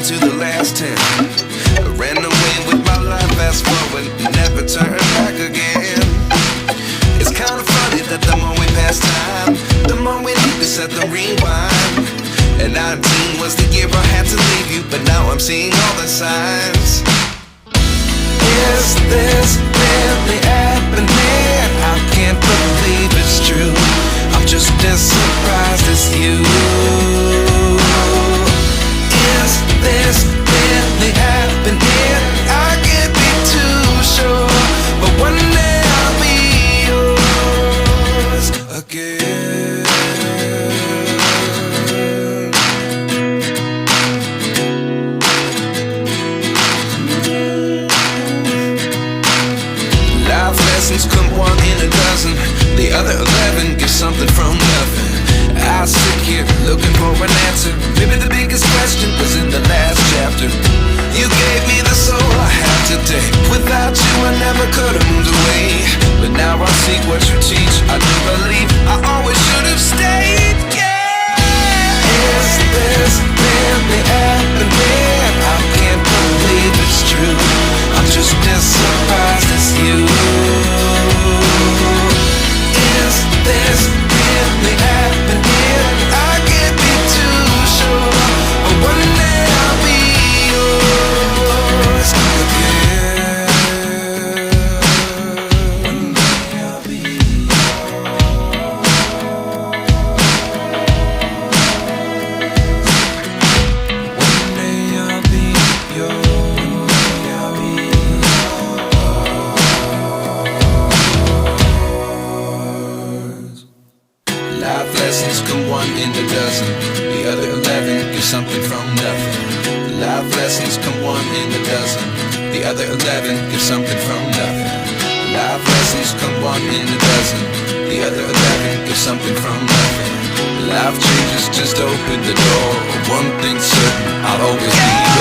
to the last 10. I ran away with my life, fast forward, never turn back again. It's kind of funny that the more we pass time, the more we need to set the rewind. And 19 was the year I had to leave you, but now I'm seeing all the signs. Is this really happening? I can't believe it's true. I'm just as surprised as you. Is this really happening? I can't be too sure, but one day I'll be yours again. Life lessons come one in a dozen. The other 11 give something from nothing. I sit here looking for an answer. Maybe the biggest question was in the last chapter. You gave me the soul I have today. Without you I never could have moved away. But now I see what you teach. I do believe I always should have stayed. Yeah. Is this really happening? I can't believe it's true. I'm just as surprised as you. Is this really happening? I can't be too sure, but one day I'll be yours again. One day I'll be yours. One day I'll be yours. I'll be yours. Life lessons come one in a dozen. The other 11 give something from nothing. Life lessons come one in a dozen. The other 11 give something from nothing. Life lessons come one in a dozen. The other 11 give something from nothing. Life changes just open the door. One thing's certain, I'll always be